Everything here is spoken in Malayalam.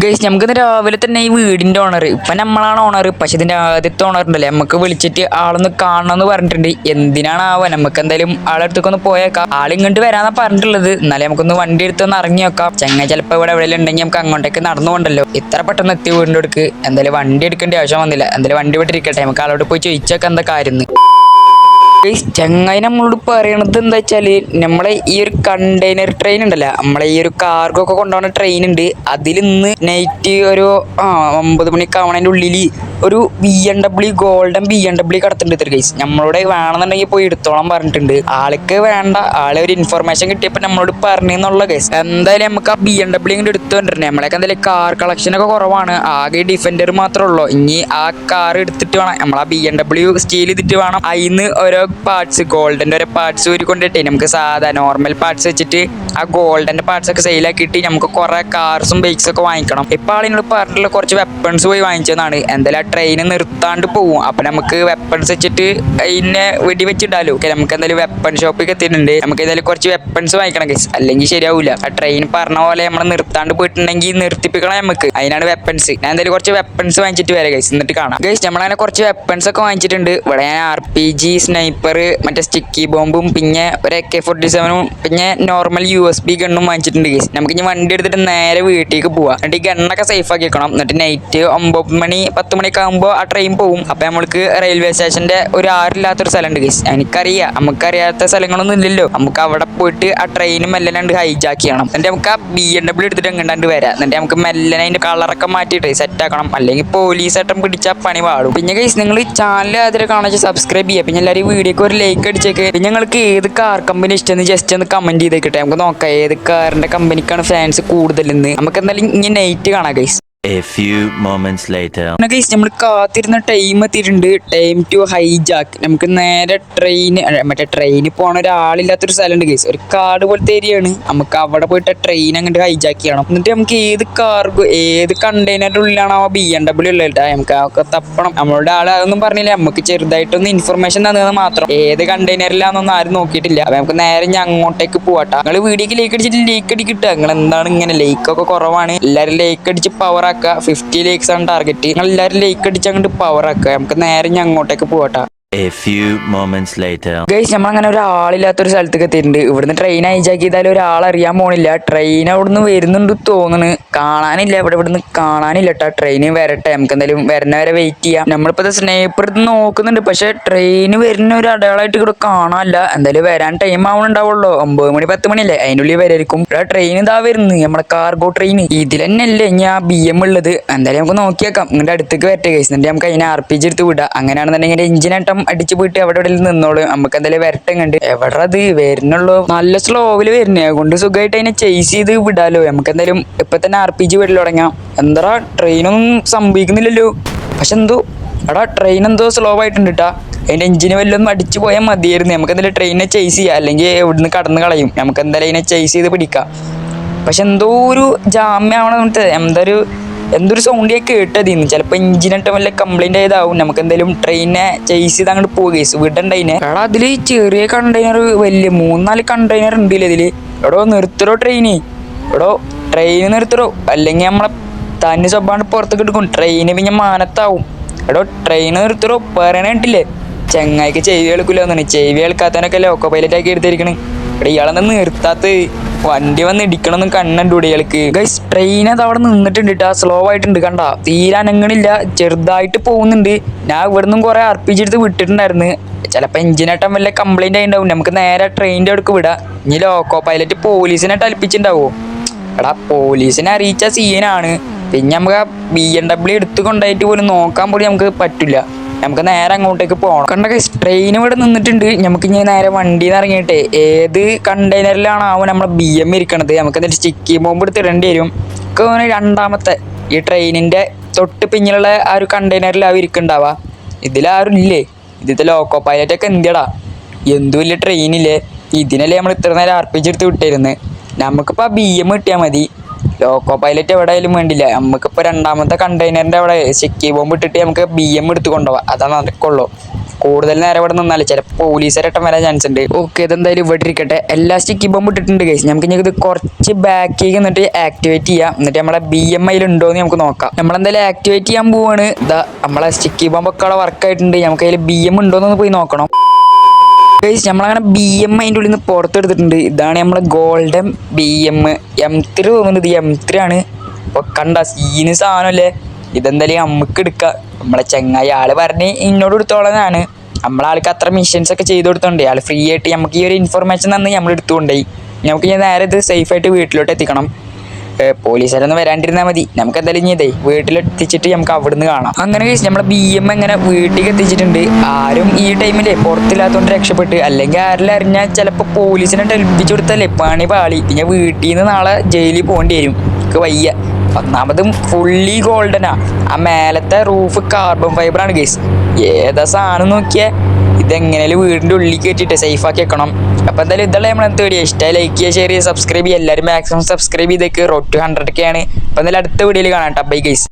ഗൈസ് നമുക്ക് രാവിലെ തന്നെ ഈ വീടിന്റെ ഓണർ ഇപ്പൊ നമ്മളാണ് ഓണർ. പക്ഷെ ഇതിന്റെ ആദ്യത്തെ ഓണർ ഉണ്ടല്ലേ, നമുക്ക് വിളിച്ചിട്ട് ആളൊന്ന് കാണണമെന്ന് പറഞ്ഞിട്ടുണ്ട്. എന്തിനാണാവോ, നമുക്ക് എന്തായാലും ആളെടുത്തേക്കൊന്ന് പോയേക്കാം. ആളിങ്ങോട്ട് വരാന്നാ പറഞ്ഞിട്ടുള്ളത്. എന്നാലും നമുക്കൊന്ന് വണ്ടി എടുത്തൊന്ന് ഇറങ്ങി വെക്കാം. ചങ്ങ ചിലപ്പോൾ ഇവിടെ എവിടെയെങ്കിലും ഉണ്ടെങ്കിൽ നമുക്ക് അങ്ങോട്ടേക്ക് നടന്നു പോകണ്ടല്ലോ. ഇത്ര പെട്ടെന്ന് എത്തി വീടിന്റെ അടുക്ക്. എന്തായാലും വണ്ടി എടുക്കേണ്ട ആവശ്യം വന്നില്ല. എന്തായാലും വണ്ടി വിട്ടിരിക്കട്ടെ, നമുക്ക് ആളോട് പോയി ചോദിച്ചേക്കാം എന്താ കാര്യം. ചങ്ങായി നമ്മളോട് പറയണത് എന്താ വെച്ചാല്, നമ്മളെ ഈ ഒരു കണ്ടെയ്നർ ട്രെയിൻ ഉണ്ടല്ലോ, നമ്മളെ ഈ ഒരു കാർഗോ ഒക്കെ കൊണ്ടുപോകുന്ന ട്രെയിൻ ഉണ്ട്. അതിൽ ഇന്ന് നൈറ്റ് ഒരു 9 മണിയൊക്കെ ആവണതിൻ്റെ ഉള്ളിൽ ഒരു BMW ഗോൾഡൻ BMW കടത്തുന്നുണ്ട് ഗൈസ്. നമ്മളോട് വേണമെന്നുണ്ടെങ്കിൽ പോയി എടുത്തോളാൻ പറഞ്ഞിട്ടുണ്ട്. ആൾക്ക് വേണ്ട, ആളെ ഒരു ഇൻഫർമേഷൻ കിട്ടിയപ്പോൾ നമ്മളോട് പറഞ്ഞെന്നുള്ള ഗൈസ്. എന്തായാലും നമുക്ക് ആ BMW ഇങ്ങോട്ട് എടുത്തു കൊണ്ടിരുന്നത്. നമ്മളൊക്കെ എന്തായാലും കാർ കളക്ഷൻ ഒക്കെ കുറവാണ്, ആകെ ഡിഫൻഡർ മാത്രമേ ഉള്ളൂ. ഇനി ആ കാർ എടുത്തിട്ട് വേണം, നമ്മൾ ആ BMW സ്റ്റീൽ ചെയ്തിട്ട് വേണം അതിന്ന് ഓരോ പാർട്സ്, ഗോൾഡൻ്റെ ഓരോ പാർട്സ് ഊരിക്കൊണ്ടിട്ടേ നമുക്ക് സാധാ നോർമൽ പാർട്സ് വെച്ചിട്ട് ആ ഗോൾഡൻ്റെ പാർട്സ് ഒക്കെ സെയിലാക്കിയിട്ട് നമുക്ക് കുറെ കാർസും ബൈക്സും ഒക്കെ വാങ്ങിക്കണം. ഇപ്പോൾ ആളിനോട് പറഞ്ഞിട്ടുള്ള കുറച്ച് വെപ്പൺസ് പോയി വാങ്ങിച്ചതാണ്. എന്തായാലും ആ ട്രെയിൻ നിർത്താണ്ട് പോവും. അപ്പം നമുക്ക് വെപ്പൺസ് വെച്ചിട്ട് അതിനെ വെടിവെച്ചിടാലോ. നമുക്ക് എന്തായാലും വെപ്പൺ ഷോപ്പിൽ എത്തിയിട്ടുണ്ട്. നമുക്ക് എന്തായാലും കുറച്ച് വെപ്പൺസ് വാങ്ങിക്കണം ഗൈസ്, അല്ലെങ്കിൽ ശരിയാവില്ല. ആ ട്രെയിൻ പറഞ്ഞ പോലെ നമ്മൾ നിർത്താണ്ട് പോയിട്ടുണ്ടെങ്കിൽ നിർത്തിപ്പിക്കണം നമുക്ക്. അതിനാണ് വെപ്പൺസ്. ഞാൻ എന്തായാലും കുറച്ച് വെപ്പൺസ് വാങ്ങിച്ചിട്ട് വരാം ഗൈസ്, എന്നിട്ട് കാണാം ഗൈസ്. നമ്മളങ്ങനെ കുറച്ച് വെപ്പൺസ് ഒക്കെ വാങ്ങിച്ചിട്ടുണ്ട്. ഇവിടെ ഞാൻ RPG, സ്നൈപ്പർ, മറ്റേ സ്റ്റിക്കി ബോംബും, പിന്നെ ഒരു AK-47ഉം, പിന്നെ നോർമൽ USB ഗണ്ണും വാങ്ങിച്ചിട്ടുണ്ട് ഗൈസ്. നമുക്ക് ഇനി വണ്ടി എടുത്തിട്ട് നേരെ വീട്ടിലേക്ക് പോവാം. എന്നിട്ട് ഈ ഗണ്ണൊക്കെ സേഫ് ആക്കി വെക്കണം. എന്നിട്ട് നൈറ്റ് 9 മണി 10 മണിയൊക്കെ ആകുമ്പോൾ ആ ട്രെയിൻ പോകും. അപ്പം നമ്മൾക്ക് റെയിൽവേ സ്റ്റേഷൻ്റെ ഒരു ആരില്ലാത്തൊരു സ്ഥലമുണ്ട് ഗൈസ്. എനിക്കറിയാം, നമുക്കറിയാത്ത സ്ഥലങ്ങളൊന്നും ഇല്ലല്ലോ. നമുക്ക് അവിടെ പോയിട്ട് ആ ട്രെയിൻ മെല്ലനാണ്ട് ഹൈജാക്ക് ചെയ്യണം. എന്നിട്ട് നമുക്ക് ആ BMW എടുത്തിട്ട് എങ്ങാണ്ട് വരാം. എന്നിട്ട് നമുക്ക് മെല്ലനെ അതിൻ്റെ കളറൊക്കെ മാറ്റിയിട്ട് സെറ്റ് ആക്കണം, അല്ലെങ്കിൽ പോലീസ് ആയിട്ടും പിടിച്ചാൽ പണി പാടും. പിന്നെ ഗൈസ്, നിങ്ങൾ ചാനൽ ആദ്യം കാണാൻ സബ്സ്ക്രൈബ് ചെയ്യുക. പിന്നെ എല്ലാവരും വീഡിയോക്ക് ഒരു ലൈക്ക് അടിച്ചേക്ക്. പിന്നെ ഞങ്ങൾക്ക് ഏത് കാർ കമ്പനി ഇഷ്ടമെന്ന് ജസ്റ്റ് ഒന്ന് കമന്റ് ചെയ്തേക്കട്ടെ. നമുക്ക് നോക്കാം ഏത് കാറിന്റെ കമ്പനിക്കാണ് ഫാൻസ് കൂടുതലെന്ന്. നമുക്ക് എന്തായാലും ഇനി നൈറ്റ് കാണാം guys. A few moments later. നമ്മൾ കാത്തിരുന്ന ടൈം എത്തിയിട്ടുണ്ട്. Time to hijack. നമുക്ക് നേരെ മറ്റേ ട്രെയിനിൽ പോണ ഒരാളില്ലാത്തൊരു സ്ഥലമുണ്ട് ഗൈസ്. ഒരു കാട് പോലത്തെ ഏരിയയാണ്. നമുക്ക് അവിടെ പോയിട്ട് ട്രെയിൻ അങ്ങോട്ട് ഹൈജാക്ക് ചെയ്യണം. എന്നിട്ട് നമുക്ക് ഏത് കാർഗോ, ഏത് കണ്ടെയ്നറിന്റെ ഉള്ളിലാണ് ആ BMW ഉള്ളത് നമുക്ക് അതൊക്കെ തപ്പണം. നമ്മളുടെ ആൾ അതൊന്നും പറഞ്ഞില്ല, നമുക്ക് ചെറുതായിട്ടൊന്ന് ഇൻഫർമേഷൻ തന്നത് മാത്രം. ഏത് കണ്ടെയ്നറിലാണെന്നൊന്നും ആരും നോക്കിയിട്ടില്ല. അപ്പൊ നമുക്ക് നേരെ അങ്ങോട്ടേക്ക് പോവാട്ടാ. നിങ്ങൾ വീഡിയോക്ക് ലൈക്ക് അടിച്ചിട്ട് ലൈക്ക് അടിക്കിട്ട. നിങ്ങൾ എന്താണ് ഇങ്ങനെ ലൈക്കൊക്കെ കുറവാണ്. എല്ലാവരും ലൈക്ക് അടിച്ച് പവർ 50 ലൈക്സ് ആണ് ടാർഗറ്റ്. നിങ്ങൾ എല്ലാവരും ലൈക്ക് അടിച്ച് അങ്ങോട്ട് പവർ ആക്കുക. നമുക്ക് നേരെ അങ്ങോട്ടേക്ക് പോകട്ടെ. A few moments later. Guys, നമ്മളങ്ങനെ ഒരാളില്ലാത്തൊരു സ്ഥലത്തേക്ക് എത്തിയിട്ടുണ്ട്. ഇവിടുന്ന് ട്രെയിൻ ഹൈജാക്ക് ചെയ്താലും ഒരാളറിയാൻ പോണില്ല. ട്രെയിൻ അവിടുന്ന് വരുന്നുണ്ട് തോന്നുന്നു, കാണാനില്ല. ഇവിടുന്ന് കാണാനില്ല കേട്ടോ. ട്രെയിൻ വരട്ടെ, നമുക്ക് എന്തായാലും വരുന്ന വരെ വെയിറ്റ് ചെയ്യാം. നമ്മളിപ്പോൾ സ്നേപ്പർ എടുത്ത് നോക്കുന്നുണ്ട്, പക്ഷെ ട്രെയിൻ വരുന്ന ഒരു അടയാളമായിട്ട് ഇവിടെ കാണാനില്ല. എന്തായാലും വരാൻ ടൈം ആവണുണ്ടാവുള്ളൂ. 9 മണി 10 മണിയല്ലേ, അതിൻ്റെ ഉള്ളിൽ വരായിരിക്കും. ട്രെയിൻ ഇതാ വരുന്നത്, നമ്മുടെ കാർഗോ ട്രെയിൻ. ഇതിൽ തന്നെ അല്ലേ ഞാൻ BM ഉള്ളത്. എന്തായാലും നമുക്ക് നോക്കിയേക്കാം. ഇങ്ങോട്ട് അടുത്തേക്ക് വരട്ടെ ഗൈസ്. എന്നിട്ട് നമുക്ക് അതിനെ RPG എടുത്ത് വിടാം. അങ്ങനെയാണെന്നുണ്ടെങ്കിൽ എഞ്ചിനാട്ടം അടിച്ചു പോയിട്ട് അവിടെ എവിടെ നിന്നോളൂ. നമുക്ക് എന്തായാലും വരട്ടെ. കണ്ട് എവിടെ അത് വരുന്നുള്ളൂ, നല്ല സ്ലോവില് വരുന്നേ കൊണ്ട് സുഖമായിട്ട് അതിനെ ചേസ് ചെയ്ത് വിടാലോ. നമുക്ക് എന്തായാലും ഇപ്പൊ തന്നെ RPG വിടൽ തുടങ്ങാം. എന്താ ട്രെയിനൊന്നും സംഭവിക്കുന്നില്ലല്ലോ. പക്ഷെ എന്തോ എടാ ട്രെയിൻ എന്തോ സ്ലോ ആയിട്ടുണ്ട് കേട്ടാ. അതിന്റെ എഞ്ചിന് വല്ലൊന്നും അടിച്ചു പോയാൽ മതിയായിരുന്നു. നമുക്ക് എന്തായാലും ട്രെയിനെ ചേസ് ചെയ്യാം, അല്ലെങ്കിൽ ഇവിടുന്ന് കടന്ന് കളയും. നമുക്ക് എന്തായാലും അതിനെ ചേസ് ചെയ്ത് പിടിക്കാം. പക്ഷെ എന്തോ ഒരു ജാമ്യാവണം, എന്തൊരു സൗണ്ട് ഞാൻ കേട്ടതിന്ന്. ചിലപ്പോൾ എഞ്ചിനായിട്ട് വല്ല കംപ്ലൈന്റ് ആയതാവും. നമുക്ക് എന്തായാലും ട്രെയിനെ ചേസ് ചെയ്ത് അങ്ങോട്ട് പോകുക. വിടണ്ടതിനെ. എടാ അതില് ചെറിയ കണ്ടെയ്നർ, വലിയ 3-4 കണ്ടെയ്നർ ഉണ്ടല്ലേ ഇതില്. എടോ നിർത്തരോ ട്രെയിന്, എടോ ട്രെയിൻ നിർത്തരോ, അല്ലെങ്കിൽ നമ്മളെ തന്നെ സ്വഭാവം പുറത്തേക്ക് എടുക്കും. ട്രെയിന് പിന്നെ മാനത്താവും. എടോ ട്രെയിൻ നിർത്തരോ, പറയണിട്ടില്ലേ. ചെങ്ങായിക്ക് ചെവി കേൾക്കില്ല എന്നാണ്. ചെവി കേൾക്കാത്തവനൊക്കെ ലോക്കോ പൈലറ്റ് ആക്കി എടുത്തിരിക്കണ്. ഇവിടെ ഇയാളെന്ന് നിർത്താത്ത വണ്ടി വന്ന് ഇടിക്കണമെന്ന് കണ്ണുണ്ട് ഇയാൾക്ക്. ഗൈസ്, ട്രെയിൻ അത് അവിടെ നിന്നിട്ടുണ്ട് കേട്ടോ. സ്ലോ ആയിട്ടുണ്ട് കണ്ട, തീരെ അനങ്ങണില്ല, ചെറുതായിട്ട് പോകുന്നുണ്ട്. ഞാൻ ഇവിടെ നിന്നും കുറെ RPG എടുത്ത് വിട്ടിട്ടുണ്ടായിരുന്നു. ചിലപ്പോൾ എഞ്ചിനായിട്ടും വല്ല കംപ്ലൈന്റ് ആയിട്ടുണ്ടാവും. നമുക്ക് നേരെ ട്രെയിനിന്റെ അടുക്ക് വിടാം. ഇനി ലോക്കോ പൈലറ്റ് പോലീസിനായിട്ട് അൽപ്പിച്ചിട്ടുണ്ടാവോ? എടാ പോലീസിനെ അറിയിച്ച സീനാണ്. പിന്നെ നമുക്ക് ആ BMW എടുത്ത് കൊണ്ടായിട്ട് പോലും നോക്കാൻ പോലും നമുക്ക് പറ്റില്ല. നമുക്ക് നേരെ അങ്ങോട്ടേക്ക് പോകണം. കണ്ട ഗൈസ്, ട്രെയിൻ ഇവിടെ നിന്നിട്ടുണ്ട്. നമുക്ക് ഇനി നേരെ വണ്ടിയിൽ നിന്ന് ഇറങ്ങിയിട്ട് ഏത് കണ്ടെയ്നറിലാണാവും നമ്മളെ BM ഇരിക്കണത്. നമുക്ക് എന്നിട്ട് സ്റ്റിക്കി ബോംബ് എടുത്ത് ഇടേണ്ടി വരും. രണ്ടാമത്തെ ഈ ട്രെയിനിന്റെ തൊട്ട് പിന്നിലുള്ള ആ ഒരു കണ്ടെയ്നറിലാവും ഇരിക്കുന്നുണ്ടാവുക. ഇതിലാരും ഇല്ലേ? ഇതിലത്തെ ലോക്കോ പൈലറ്റൊക്കെ എന്തിയടാ, എന്തു വലിയ ട്രെയിനില്ലേ. ഇതിനല്ലേ നമ്മൾ ഇത്ര നേരം RPG എടുത്ത് വിട്ടിരുന്നത്. നമുക്കിപ്പോൾ ആ BM കിട്ടിയാൽ മതി. ലോക്കോ പൈലറ്റ് എവിടെ ആയാലും വേണ്ടില്ല. നമുക്കിപ്പോൾ രണ്ടാമത്തെ കണ്ടെയ്നറിൻ്റെ അവിടെ സ്റ്റിക്കി ബോംബ് ഇട്ടിട്ട് നമുക്ക് BM എടുത്ത് കൊണ്ടുപോകാം. അതാ നടക്കുള്ളൂ. കൂടുതൽ നേരം ഇവിടെ നിന്നാലേ ചിലപ്പോൾ പോലീസുകാരട്ടം വരാൻ ചാൻസ് ഉണ്ട്. ഓക്കെ, ഇതെന്തായാലും ഇവിടെ ഇരിക്കട്ടെ. എല്ലാ സ്റ്റിക്കി ബോംബ് ഇട്ടിട്ടുണ്ട് ഗൈസ്. നമുക്ക് ഇനി ഇത് കുറച്ച് ബാക്കിലേക്ക് എന്നിട്ട് ആക്ടിവേറ്റ് ചെയ്യാം. എന്നിട്ട് നമ്മളെ BMI ഉണ്ടോ എന്ന് നമുക്ക് നോക്കാം. നമ്മളെന്തായാലും ആക്ടിവേറ്റ് ചെയ്യാൻ പോവാണ്. ഇതാ നമ്മളെ സ്റ്റിക്കി ബോംബ് ഒക്കെ അവിടെ വർക്ക് ആയിട്ടുണ്ട്. നമുക്ക് അതിൽ BM ഉണ്ടോയെന്ന് പോയി നോക്കണം. ഗൈസ് നമ്മളങ്ങനെ BM അതിൻ്റെ ഉള്ളിൽ നിന്ന് പുറത്തെടുത്തിട്ടുണ്ട്. ഇതാണ് നമ്മളെ ഗോൾഡൻ BM M3 തോന്നുന്നുണ്ട്. ഇത് M3 ആണ്. അപ്പോൾ കണ്ട സീന് സാധനമല്ലേ. ഇതെന്തായാലും നമുക്ക് എടുക്കാം. നമ്മളെ ചങ്ങായി ആള് പറഞ്ഞ് എന്നോട് എടുത്തോളാനാണ്. നമ്മളാൾക്ക് അത്ര മിഷൻസ് ഒക്കെ ചെയ്ത് കൊടുത്തോണ്ടേ ആൾ ഫ്രീ ആയിട്ട് നമുക്ക് ഈ ഒരു ഇൻഫർമേഷൻ തന്ന് നമ്മൾ എടുത്തുകൊണ്ടായി. നമുക്ക് ഞാൻ നേരെ ഇത് സേഫായിട്ട് വീട്ടിലോട്ട് എത്തിക്കണം. പോലീസുകാരൊന്നും വരാണ്ടിരുന്നാൽ മതി. നമുക്ക് എന്തായാലും ഇനി ഇതേ വീട്ടിലെത്തിച്ചിട്ട് നമുക്ക് അവിടുന്ന് കാണാം. അങ്ങനെ കഴിച്ച് നമ്മളെ BM ഇങ്ങനെ വീട്ടിലേക്ക് എത്തിച്ചിട്ടുണ്ട്. ആരും ഈ ടൈമിൽ പുറത്തില്ലാത്തതുകൊണ്ട് രക്ഷപ്പെട്ട്. അല്ലെങ്കിൽ ആരെല്ലാം അറിഞ്ഞാൽ ചിലപ്പോൾ പോലീസിനെ ഏൽപ്പിച്ചു കൊടുത്തല്ലേ പണി പാളി. പിന്നെ വീട്ടിൽ നിന്ന് നാളെ ജയിലിൽ പോകേണ്ടി വരും. എനിക്ക് വയ്യ. ഒന്നാമതും ഫുള്ളി ഗോൾഡനാ. ആ മേലത്തെ റൂഫ് കാർബൺ ഫൈബറാണ് ഗൈസ്. ഏതാ സാധനം നോക്കിയാൽ ഇതെങ്ങനെയാലും വീടിൻ്റെ ഉള്ളിൽ കയറ്റിയിട്ട് സേഫാക്കി വെക്കണം. അപ്പോൾ എന്തായാലും ഇതല്ലേ നമ്മളെന്ത് വീഡിയോ ഇഷ്ടമായി ലൈക്ക് ചെയ്യുക, ഷെയർ ചെയ്യുക, സബ്സ്ക്രൈബ് ചെയ്യുക. എല്ലാവരും മാക്സിമം സബ്സ്ക്രൈബ് ചെയ്തേക്ക്. റോഡ് ടു 100K ആണ്. അപ്പോൾ എന്തായാലും അടുത്ത വീഡിയോയിൽ കാണാം. Bye guys.